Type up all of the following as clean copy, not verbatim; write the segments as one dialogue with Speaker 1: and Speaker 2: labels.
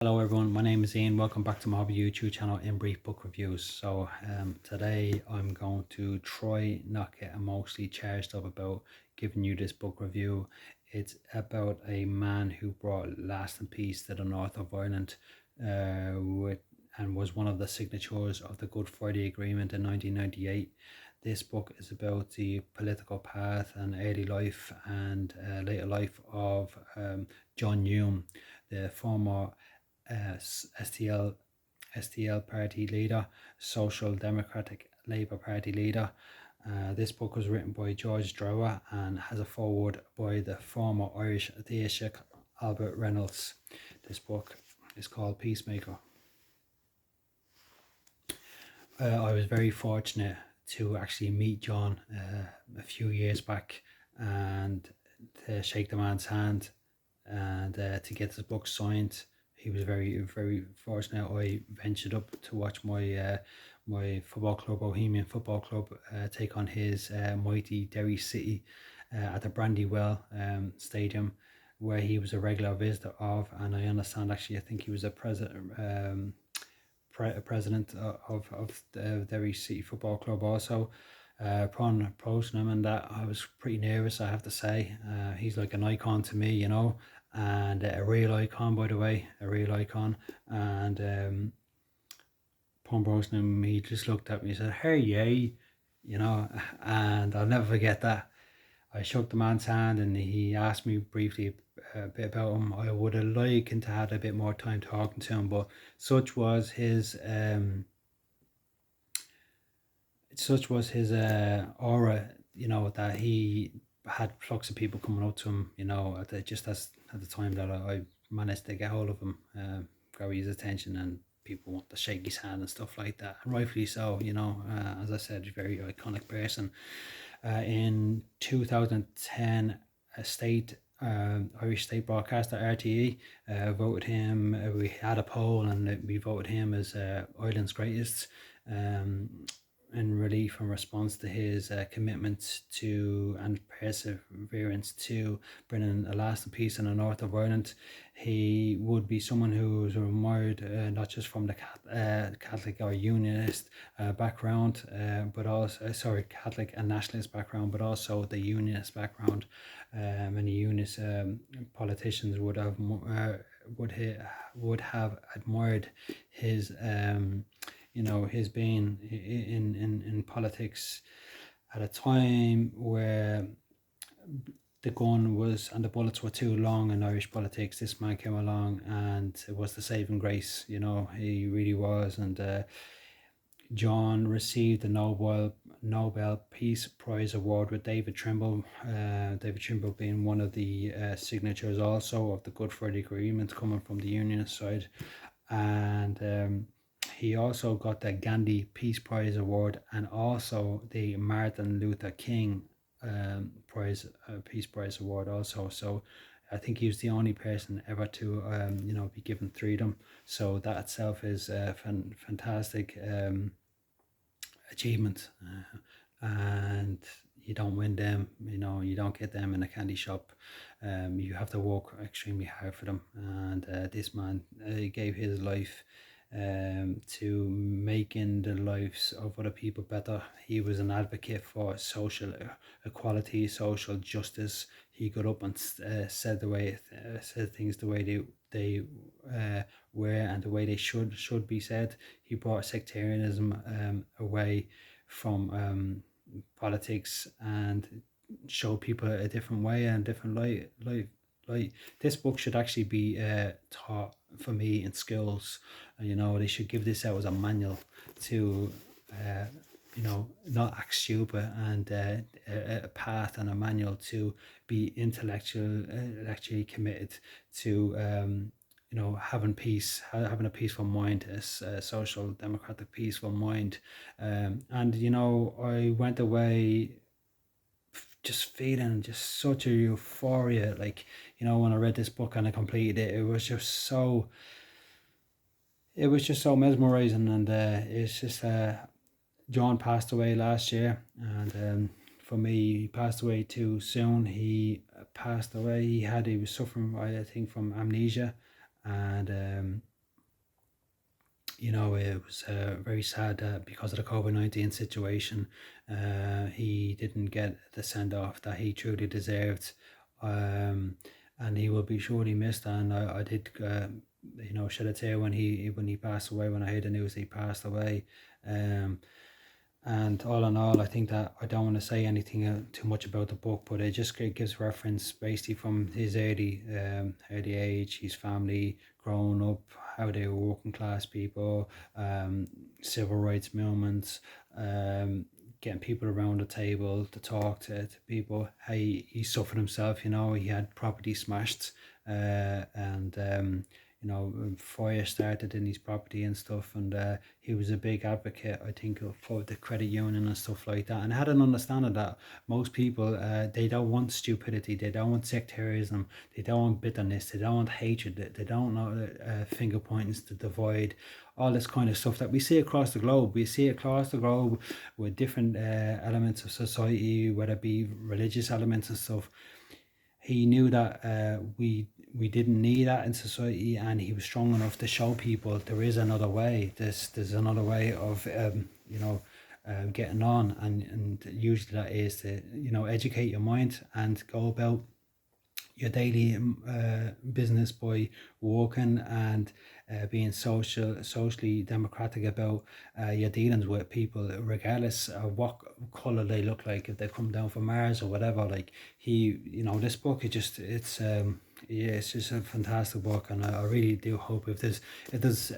Speaker 1: Hello everyone, my name is Ian. Welcome back to my hobby YouTube channel in brief book reviews. Today I'm going to try not get emotionally charged up about giving you this book review. It's about a man who brought lasting peace to the north of Ireland and was one of the signatories of the Good Friday Agreement in 1998. This book is about the political path and early life and later life of John Hume, the former STL party leader, Social Democratic Labour Party leader. This book was written by George Drowyer and has a foreword by the former Irish Taoiseach Albert Reynolds. This book is called Peacemaker. I was very fortunate to actually meet John a few years back and to shake the man's hand and to get his book signed. He was very fortunate. I ventured up to watch my football club, Bohemian Football Club, take on his mighty Derry City at the Brandywell Stadium, where he was a regular visitor of, and I understand actually I think he was a president of the Derry City Football Club also. Upon approaching him and that, I was pretty nervous, I have to say. He's like an icon to me, and a real icon, by the way, a real icon. And upon approaching him, he just looked at me and said, "Hey, yay," and I'll never forget that. I shook the man's hand and he asked me briefly a bit about him. I would have liked to have a bit more time talking to him, but such was his aura, that he had flocks of people coming up to him, just as at the time that I managed to get hold of him, grab his attention, and people want to shake his hand and stuff like that, and rightfully so. As I said, a very iconic person. In 2010, Irish state broadcaster RTE voted him. We had a poll and we voted him as Ireland's greatest, in relief and response to his commitment to and perseverance to bringing a lasting peace in the north of Ireland. He would be someone who was admired not just from the Catholic or Unionist background, but also Catholic and nationalist background, but also the Unionist background. Many Unionist politicians would have admired his his being in politics at a time where the gun was and the bullets were too long in Irish politics. This man came along and it was the saving grace. He really was. And John received the Nobel Peace Prize award with David Trimble. David Trimble being one of the signatures also of the Good Friday Agreement, coming from the Unionist side. And he also got the Gandhi Peace Prize award and also the Martin Luther King Peace Prize award also. So I think he was the only person ever to be given freedom. So that itself is a fantastic achievement, and you don't win them, you don't get them in a candy shop. You have to work extremely hard for them, and this man gave his life to making the lives of other people better. He was an advocate for social equality, social justice. He got up and said said things the way they were and the way they should be said. He brought sectarianism away from politics and showed people a different way and different light. This book should actually be taught for me in schools. They should give this out as a manual to not act stupid, and a path and a manual to be intellectually committed to having peace, having a peaceful mind, a social democratic peaceful mind. And I went away just feeling just such a euphoria, when I read this book and I completed it. It was just so mesmerizing. And it's just John passed away last year, and for me, he passed away too soon. He passed away, he was suffering, I think, from amnesia, and It was very sad that because of the COVID-19 situation, he didn't get the send off that he truly deserved. Um, and he will be surely missed. And I did, shed a tear when he passed away. When I heard the news he passed away, um, and all in all, I think that I don't want to say anything too much about the book, but it gives reference basically from his early age, his family, growing up, how they were working class people, civil rights movements, getting people around the table to talk to people. How he suffered himself, he had property smashed, and fire started in his property and stuff, and he was a big advocate, I think, for the credit union and stuff like that, and had an understanding that most people, they don't want stupidity, they don't want sectarianism, they don't want bitterness, they don't want hatred, they don't know finger pointings to divide, all this kind of stuff that we see across the globe. We see across the globe with different elements of society, whether it be religious elements and stuff. He knew that we didn't need that in society, and he was strong enough to show people there is another way. There's another way of getting on, and usually that is to educate your mind and go about your daily business by working and being socially democratic about your dealings with people, regardless of what color they look like, if they come down from Mars or whatever. Like this book is just it's just a fantastic book, and I really do hope if there's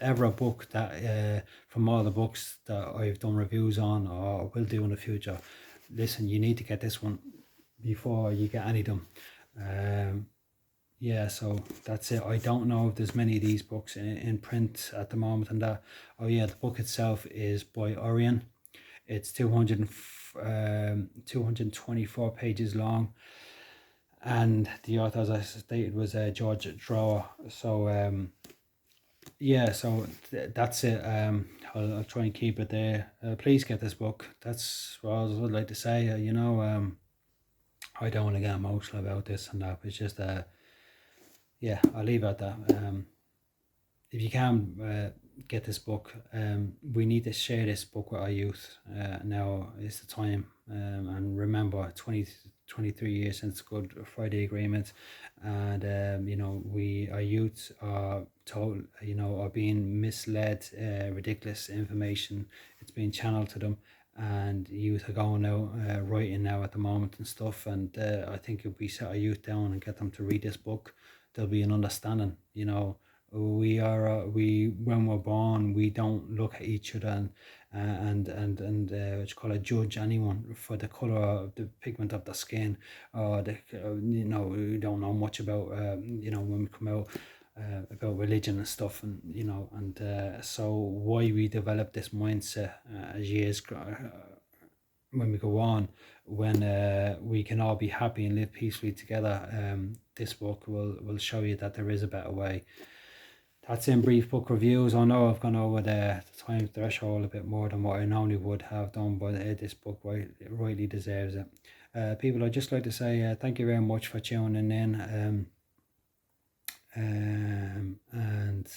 Speaker 1: ever a book that from all the books that I've done reviews on or will do in the future, listen, you need to get this one before you get any of them. Yeah, so that's it. I don't know if there's many of these books in print at the moment, and that. Oh yeah, the book itself is by Orion. It's 224 pages long, and the author, as I stated, was George Drowyer. So yeah, so that's it. I'll try and keep it there. Please get this book. That's what I would like to say. I don't want to get emotional about this and that. It's just yeah, I'll leave it at that. If you can get this book, we need to share this book with our youth. Now is the time. And remember, 23 years since the Good Friday Agreement, and our youth are told, are being misled, ridiculous information. It's being channeled to them, and youth are going out writing now at the moment and stuff. And I think if we set our youth down and get them to read this book, there'll be an understanding. We when we're born, we don't look at each other and what you call it, judge anyone for the color of the pigment of the skin, or we don't know much about when we come out about religion and stuff, and so why we develop this mindset as years when we go on, when we can all be happy and live peacefully together. This book will show you that there is a better way. That's in brief book reviews. I know I've gone over the time threshold a bit more than what I normally would have done, but this book rightly deserves it. People, I'd just like to say thank you very much for tuning in. And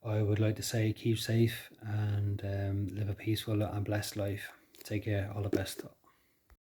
Speaker 1: I would like to say keep safe and live a peaceful and blessed life. Take care. All the best.